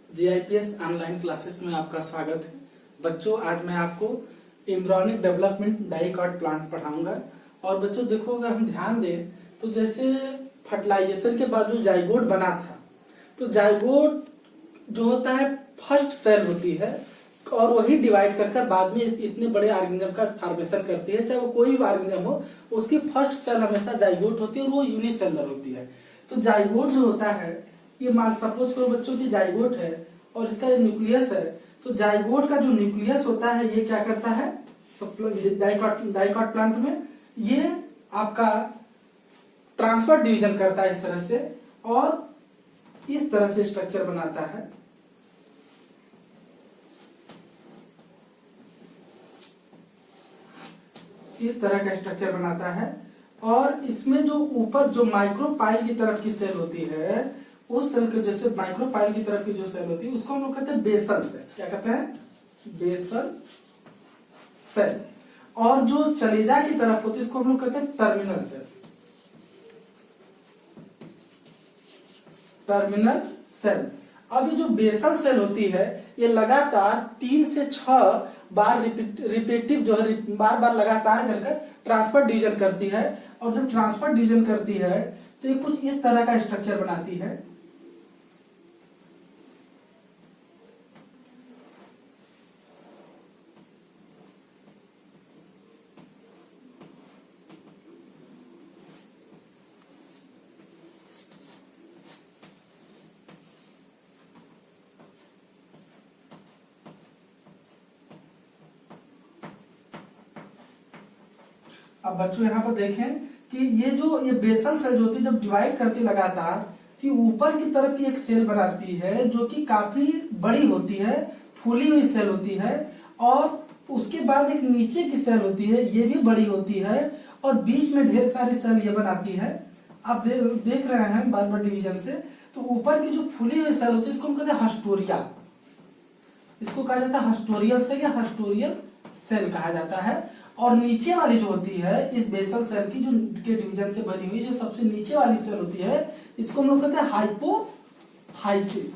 जीआईपीएस online classes में आपका स्वागत है। बच्चों, आज मैं आपको एम्ब्रियोनिक डेवलपमेंट डाइकॉट प्लांट पढ़ाऊंगा। और बच्चों देखो, अगर हम ध्यान दें तो जैसे फर्टिलाइजेशन के बाद जो जाइगोट बना था, तो जाइगोट जो होता है फर्स्ट सेल होती है और वही डिवाइड कर बाद में इतने बड़े ऑर्गेनिज्म का फॉर्मेशन करती है। चाहे वो कोई भी ऑर्गेनिज्म हो, उसकी फर्स्ट सेल हमेशा जाइगोट होती है और वो यूनिसेलुलर होती है। तो जाइगोट जो होता है, ये मान सपोज करो बच्चों की जाइगोट है और इसका जो न्यूक्लियस है, तो जाइगोट का जो न्यूक्लियस होता है ये क्या करता है, डाइकॉट प्लांट में ये आपका ट्रांसफर डिवीजन करता है इस तरह से, और इस तरह से स्ट्रक्चर बनाता है। इस तरह का स्ट्रक्चर बनाता है और इसमें जो ऊपर जो माइक्रोपाइल की तरफ की सेल होती है, उस सेल के जैसे माइक्रोपाइल की तरफ की जो सेल होती है उसको हम लोग कहते हैं बेसल सेल। क्या कहते हैं? Basal cell. और जो चलेजा की तरफ होती है इसको हम लोग कहते हैं टर्मिनल सेल। Terminal cell. अब ये जो बेसल सेल होती है, ये लगातार 3 से 6 बार रिपीटिव जो है बार बार लगातार करके ट्रांसफर डिवीजन करती है। और जब ट्रांसफर डिवीजन करती है तो ये कुछ इस तरह का स्ट्रक्चर बनाती है। अब बच्चों यहाँ पर देखें कि ये बेसल सेल जो होती है जब डिवाइड करती लगातार, कि ऊपर की तरफ की एक सेल बनाती है जो कि काफी बड़ी होती है, फूली हुई सेल होती है। और उसके बाद एक नीचे की सेल होती है, ये भी बड़ी होती है और बीच में ढेर सारी सेल ये बनाती है। आप देख रहे हैं बार बार डिवीजन से। तो ऊपर की जो फूली हुई सेल होती है इसको हम कहते हैं हस्टोरिया। इसको कहा जाता है हस्टोरियल सेल या हस्टोरियल सेल कहा जाता है। और नीचे वाली जो होती है इस बेसल सेल की जो के डिवीजन से बनी हुई जो सबसे नीचे वाली सेल होती है, इसको हम लोग कहते हैं हाइपोफाइसिस।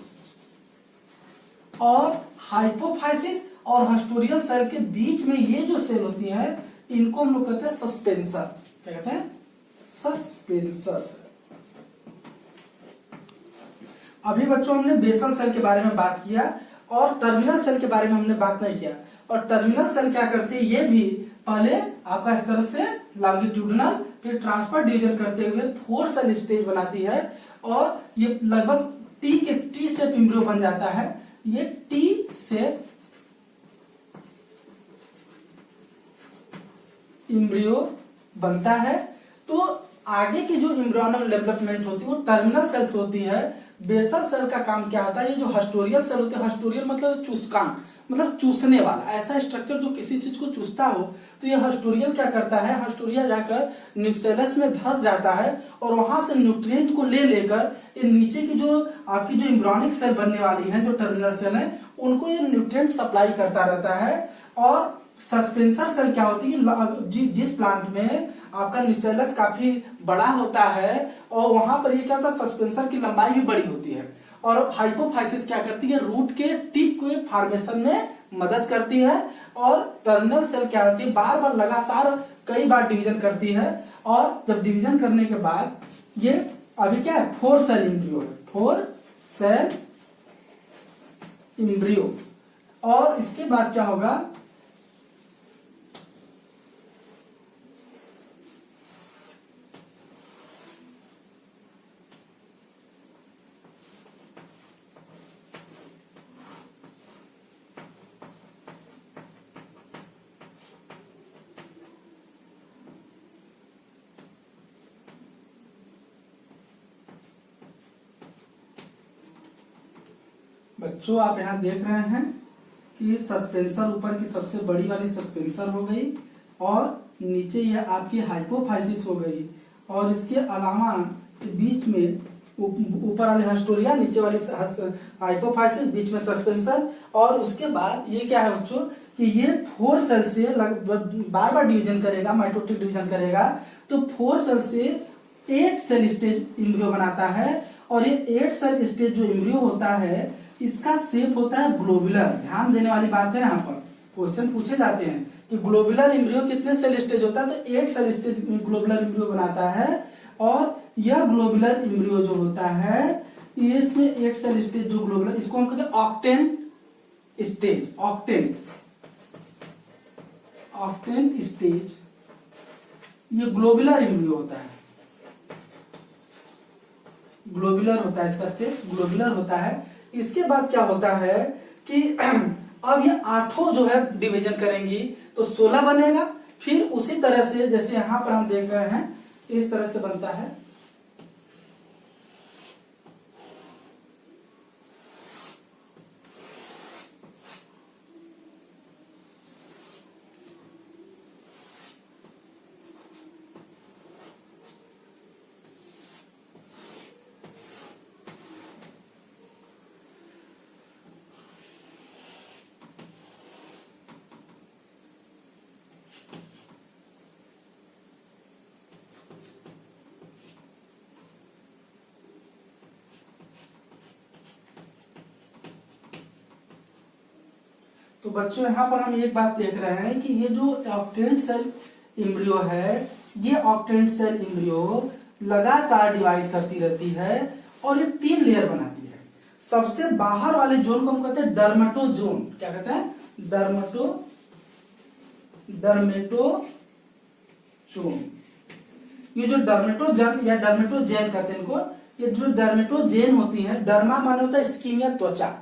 और हाइपोफाइसिस और हस्टोरियल सेल के बीच में ये जो सेल होती है, इनको हम लोग कहते हैं सस्पेंसर। क्या कहते हैं? Suspensor cell. अभी बच्चों हमने बेसल सेल के बारे में बात किया और टर्मिनल सेल के बारे में हमने बात नहीं किया। और टर्मिनल सेल क्या करती है, ये भी पहले आपका इस तरह से लॉन्गिट्यूडिनल फिर ट्रांसफर डिवीजन करते हुए 4 सेल स्टेज बनाती है। और ये लगभग टी शेप एम्ब्रियो बन जाता है। ये टी शेप एम्ब्रियो बनता है। तो आगे की जो एम्ब्रियोनल डेवलपमेंट होती है वो टर्मिनल सेल्स होती है। बेसल सेल का काम क्या होता है, ये जो हस्टोरियल सेल होते हैं, हस्टोरियल मतलब चूसकान, मतलब चूसने वाला, ऐसा स्ट्रक्चर जो किसी चीज को चूसता हो, तो ये हस्टोरियल क्या करता है, हस्टोरिया जाकर न्यूसेलस में धंस जाता है और वहां से न्यूट्रिएंट को ले लेकर ये नीचे की जो आपकी जो एम्ब्रियोनिक सेल बनने वाली है, जो टर्मिनल सेल है, उनको ये न्यूट्रिएंट सप्लाई करता रहता है। और सस्पेंसर सेल क्या होती है, जिस प्लांट में आपका न्यूसेलस काफी बड़ा होता है और वहां पर ये क्या होता है, सस्पेंसर की लंबाई भी बड़ी होती है। और हाइपोफाइसिस क्या करती है, रूट के टिप के फॉर्मेशन में मदद करती है। और टर्मिनल सेल क्या होती है, बार बार लगातार कई बार डिवीजन करती है। और जब डिवीजन करने के बाद ये अभी क्या है, 4 सेल एम्ब्रियो है, 4 सेल एम्ब्रियो। और इसके बाद क्या होगा, बच्चों आप यहाँ देख रहे हैं कि सस्पेंसर ऊपर की सबसे बड़ी वाली सस्पेंसर हो गई और नीचे ये आपकी हाइपोफाइसिस हो गई। और इसके अलावा बीच में ऊपर वाली हस्टोरिया, नीचे वाली हाइपोफाइसिस, बीच में सस्पेंसर। और उसके बाद ये क्या है बच्चों कि ये 4 सेल से बार बार डिवीजन करेगा, माइटोटिक डिवीजन करेगा। तो 4 सेल से 8 सेल स्टेज एम्ब्रियो बनाता है। और ये 8 सेल स्टेज जो एम्ब्रियो होता है इसका शेप होता है ग्लोबुलर। ध्यान देने वाली बात है, यहाँ पर क्वेश्चन पूछे जाते हैं कि ग्लोबुलर एम्ब्रियो कितने सेल स्टेज होता है, तो 8 सेल स्टेज ग्लोबुलर एम्ब्रियो बनाता है। और यह ग्लोबुलर एम्ब्रियो जो होता है इसमें 8 सेल स्टेज जो ग्लोबुलर, इसको हम कहते हैं ऑक्टेन स्टेज। ऑक्टेन स्टेज ये ग्लोबुलर एम्ब्रियो होता है, ग्लोबुलर होता है, इसका शेप ग्लोबुलर होता है। इसके बाद क्या होता है कि अब ये 8 जो है डिवीजन करेंगी तो 16 बनेगा। फिर उसी तरह से जैसे यहां पर हम देख रहे हैं इस तरह से बनता है। तो बच्चों यहाँ पर हम एक बात देख रहे हैं कि ये जो ऑक्टेंट सेल एम्ब्रियो है, ये ऑक्टेंट सेल एम्ब्रियो लगातार डिवाइड करती रहती है और ये 3 लेयर बनाती है। सबसे बाहर वाले जोन को हम कहते हैं डर्मेटोजोन। क्या कहते हैं? डर्मेटोजोन। ये जो डर्मेटोजन या डर्मेटोजेन कहते हैं इनको, ये जो डर्मेटोजेन होती है, डर्मा माने होता है स्किन या त्वचा,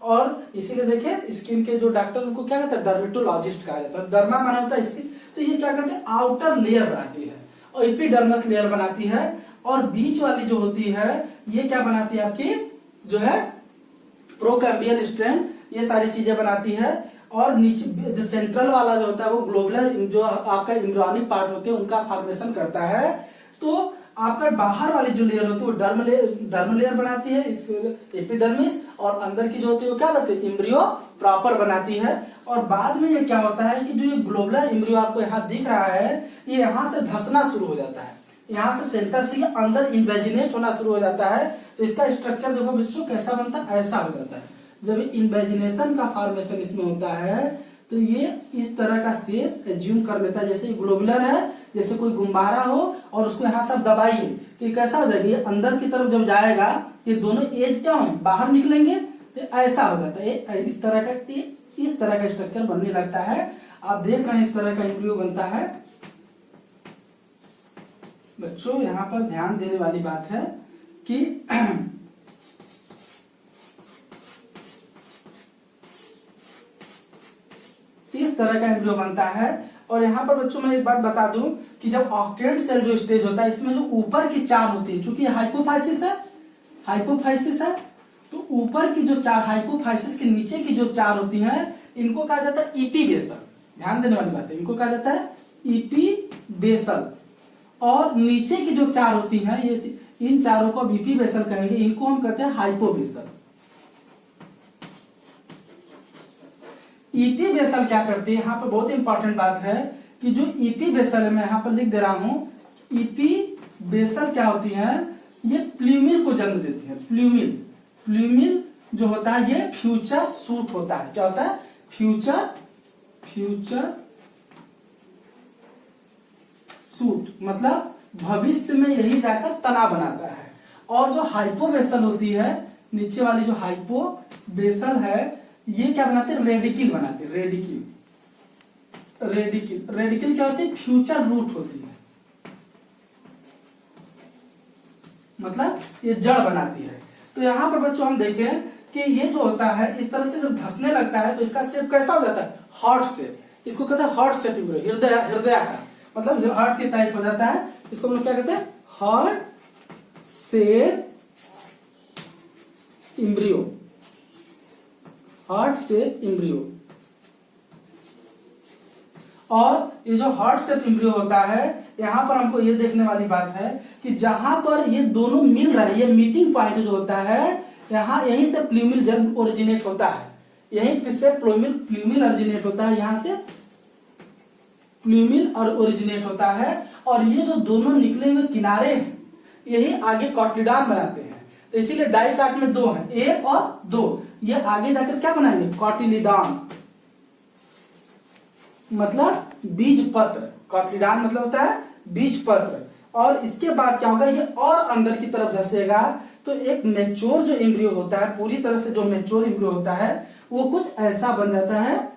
और इसीलिए देखिए स्किन के जो डॉक्टर उनको क्या कहते हैं? डर्मेटोलॉजिस्ट कहा जाता है। डर्मा माना होता है स्किन। तो ये क्या करते हैं? आउटर लेयर बनाती है और एपिडर्मस लेयर बनाती है, और बीच वाली जो होती है ये क्या बनाती है? आपकी जो है प्रोकैम्बियल स्ट्रैंड, ये सारी चीजें बनाती है। और नीचे जो सेंट्रल वाला जो होता है वो ग्लोबुलर, जो आपका एम्ब्रियोनिक पार्ट होते हैं उनका फॉर्मेशन करता है। तो आपका बाहर वाली जो लेयर होती है वो डर्म लेयर बनाती है, एपिडर्मिस, और अंदर की जो होती है वो क्या करती है? एम्ब्रियो प्रॉपर बनाती है। और बाद में ये क्या होता है कि जो ये ग्लोबुलर एम्ब्रियो आपको यहाँ दिख रहा है, ये यहाँ से धंसना शुरू हो जाता है, यहाँ से सेंटर से अंदर इन्वेजिनेट होना शुरू हो जाता है। तो इसका स्ट्रक्चर देखो बच्चों कैसा बनता है? ऐसा हो जाता है। जब इन्वेजिनेशन का फॉर्मेशन इसमें होता है तो ये इस तरह का शेप एज्यूम कर लेता है। जैसे ग्लोबुलर है, जैसे कोई गुब्बारा हो और उसको यहाँ सब दबाइए तो ये कैसा हो जाएगा? ये अंदर की तरफ जब जाएगा ये दोनों एज क्या होंगे? बाहर निकलेंगे, तो ऐसा हो जाता है। इस तरह का स्ट्रक्चर बनने लगता है। आप देख रहे हैं इस तरह का एम्ब्रियो बनता है। बच्चों यहाँ पर ध्यान देने वाली बात है कि इस तरह का एम्ब्रियो बनता है। और यहाँ पर बच्चों मैं एक बात बता दूं कि जब ऑक्टेंट सेल जो स्टेज होता है, इसमें जो ऊपर की 4 होती है, चूंकि हाइपोफाइसिस है, तो ऊपर की जो 4, हाइपोफाइसिस के नीचे की जो 4 होती हैं, इनको कहा जाता है ईपी बेसल। ध्यान देने वाली बात है, इनको कहा जाता है ईपी बेसल। और नीचे की जो 4 होती हैं, ये इन चारों को ईपी बेसल कहेंगे, इनको हम कहते हैं हाइपोबेसल। ईपी बेसल क्या करती है? यहाँ पर बहुत इंपॉर्टेंट बात है कि जो ईपी बेसल है, मैं यहाँ पर लिख दे रहा हूं, ईपी बेसल क्या होती है? ये प्ल्यूमिल को जन्म देती है। प्ल्यूमिल जो होता है ये फ्यूचर सूट होता है। क्या होता है? फ्यूचर सूट, मतलब भविष्य में यही जाकर तना बनाता है। और जो हाइपोबेसल होती है, नीचे वाली जो हाइपोबेसल है, ये क्या बनाते हैं? रेडिकिल बनाते हैं। रेडिकिल क्या होती है? फ्यूचर रूट होती है, मतलब ये जड़ बनाती है। तो यहाँ पर बच्चों हम देखें कि ये जो होता है इस तरह से जब धंसने लगता है तो इसका शेप कैसा हो जाता है? Heart shape. इसको कहते हैं हार्ट शेप एम्ब्रियो, हृदय का, मतलब हार्ट के टाइप हो जाता है। इसको हम क्या कहते हैं? Heart shape embryo. Heart shape embryo. और ये जो हार्ट शेप एम्ब्रियो होता है, यहां पर हमको ये देखने वाली बात है कि जहां पर ये दोनों मिल रहा है, ये मीटिंग पॉइंट जो होता है, यहीं से प्ल्यूमिल जब ओरिजिनेट होता है, यहीं से प्ल्यूमिल ओरिजिनेट होता है, यहां से प्ल्यूमिल और ओरिजिनेट होता है। और ये जो दोनों निकले हुए किनारे हैं, यही आगे कॉटिलिडॉन बनाते हैं। तो इसीलिए डाइकाट में 2 हैं, 1 और 2। ये आगे जाकर क्या बनाएंगे, कॉटिलिडॉन, मतलब बीज पत्र। कॉटिलिडॉन मतलब होता है बीज पत्र। और इसके बाद क्या होगा, ये और अंदर की तरफ धसेगा तो एक मेच्योर जो एम्ब्रियो होता है, पूरी तरह से जो मेच्योर एम्ब्रियो होता है वो कुछ ऐसा बन जाता है।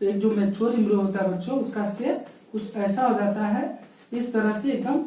एक जो मैच्योर एम्ब्रियो होता है बच्चों, उसका शेप कुछ ऐसा हो जाता है, इस तरह से एकदम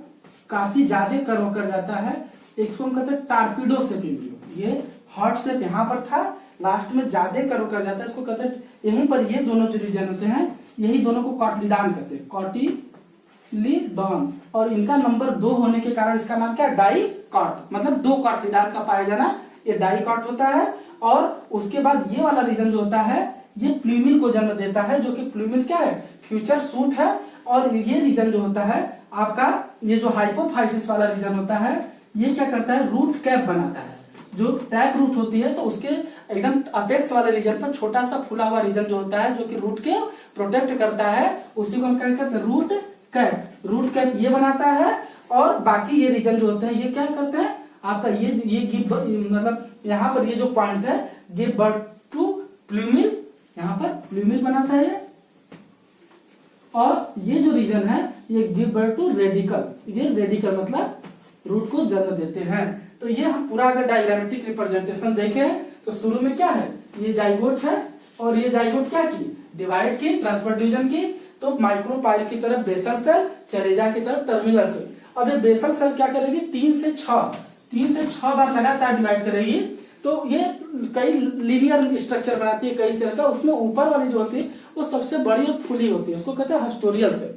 काफी ज्यादा कर्व कर जाता है। इसको हम कहते हैं टार्पीडो शेप एम्ब्रियो। ये हॉट शेप यहाँ पर था, लास्ट में ज्यादा कर्व कर जाता है, इसको कहते हैं। यहीं पर ये दोनों जो रीजन होते हैं, यही दोनों को कॉटिलिडॉन कहते हैं, कॉटिलिडॉन। और इनका नंबर 2 होने के कारण इसका नाम क्या है, डाइकॉट, मतलब 2 कॉटिलिडॉन का पाया जाना, ये डाइकॉट होता है। और उसके बाद ये वाला रीजन जो होता है, ये प्लूमिल को जन्म देता है, जो कि प्लूमिल क्या है, फ्यूचर सूट है। और ये रीजन जो होता है आपका, ये जो हाइपोफाइसिस वाला रीजन होता है, ये क्या करता है, रूट कैप बनाता है। जो टैप रूट होती है तो उसके एकदम अपेक्स वाले रीजन पर छोटा सा फूला हुआ रीजन जो होता है, जो कि रूट के प्रोटेक्ट करता है, उसी को हम क्या कहते हैं, रूट कैप। रूट कैप ये बनाता है। और बाकी ये रीजन जो होते हैं, ये क्या करते हैं आपका, ये गिव, मतलब यहाँ पर ये जो पॉइंट है, गिव बर्थ टू प्लूमिल, यहाँ पर प्लूमिल बनाता है ये। और ये जो रीजन है, ये गिव बर्थ टू रेडिकल, ये रेडिकल मतलब रूट को जन्म देते हैं। तो ये हम पूरा अगर डायग्रामेटिक रिप्रेजेंटेशन देखें तो शुरू में क्या है, ये जाइगोट है, और ये जाइगोट क्या की, डिवाइड की, ट्रांसफर डिवीजन की। तो माइक्रोपाइल की तरफ बेसल सेल, चरेजा की तरफ टर्मिनल सेल। अब ये बेसल सेल क्या करेगी, 3 से 6 बार लगातार डिवाइड करेगी। तो ये कई लीनियर स्ट्रक्चर बनाती है कई सेल का। उसमें ऊपर वाली जो होती है वो सबसे बड़ी और फुली होती है, उसको कहते हैं हस्टोरियल सेल।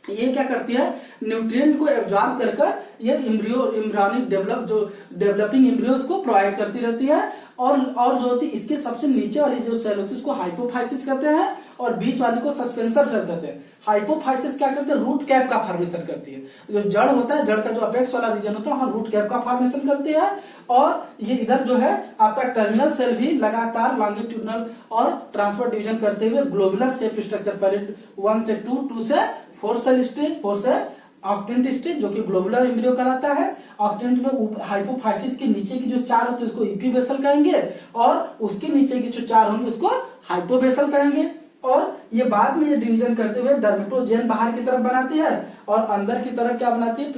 ये क्या करती है, न्यूट्रिएंट को एब्जॉर्ब कर ये एम्ब्रियोनिक डेवलपिंग एम्ब्रियोज को प्रोवाइड करती रहती है। और जो होती है, इसके सबसे नीचे वाली जो सेल होती है उसको हाइपोफाइसिस कहते हैं, और बीच वाली को सस्पेंसर सेल कहते हैं। हाइपोफाइसिस क्या करते हैं, रूट कैप का फॉर्मेशन करती है। जो जड़ होता है, जड़ का जो अपेक्स वाला रीजन होता है, वहां रूट कैप का फॉर्मेशन करती है। और ये इधर जो है आपका टर्मिनल सेल भी लगातार लॉन्गिट्यूडनल और ट्रांसफर डिवीजन करते हुए ग्लोबुलर शेप स्ट्रक्चर, पहले 1 से 2, 2 से 4 सेल स्टेज, 4 से ऑक्टेंट स्टेज, जो कि ग्लोबुलर एम्ब्रियो कहलाता है। ऑक्टेंट में हाइपोफाइसिस के नीचे की जो 4 होते हैं उसको इपीबेसल कहेंगे, और उसके नीचे की जो 4 होंगे उसको हाइपोबेसल कहेंगे। और ये बाद में ये डिवीजन करते हुए डर्मेटोजेन बाहर की तरफ बनाती है, और अंदर की तरफ क्या बनाती है,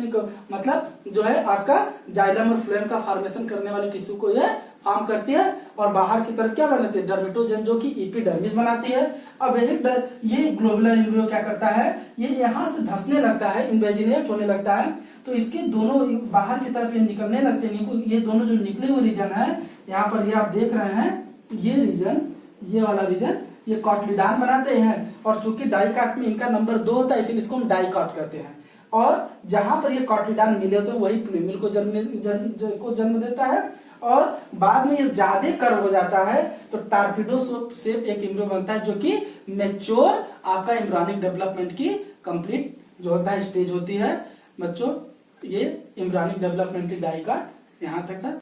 मतलब जो है आपका जाइलम और फ्लोएम का फॉर्मेशन करने वाले टिश्यू को ये फॉर्म करती है। और बाहर की तरफ क्या बनाती है, डर्मेटोजेन, जो कि एपिडर्मिस बनाती है। अब ये ग्लोबुलर एम्ब्रियो क्या करता है, ये यहाँ से धंसने लगता है, इन्वेजिनेट होने लगता है। तो इसके दोनों बाहर की तरफ ये निकलने लगते हैं। ये दोनों जो निकले हुए रीजन है, यहाँ पर ये आप देख रहे हैं, ये रीजन, ये वाला रीजन, ये कॉटिलिडॉन बनाते हैं। और चूंकि डाइकॉट में इनका नंबर 2 होता है, इसीलिए इसको हम डाइकॉट कहते हैं। और जहां पर ये कॉटिलिडॉन मिले होते हैं वही प्लूमिल को जन्म देता है। और बाद में ये ज्यादा कर्व हो जाता है तो टार्पीडो शेप एक एम्ब्रियो बनता है, जो कि मैच्योर आपका एम्ब्रियोनिक डेवलपमेंट की कंप्लीट जो होता है स्टेज होती है। बच्चों, ये एम्ब्रियोनिक डेवलपमेंट की डाइकॉट यहाँ तक था।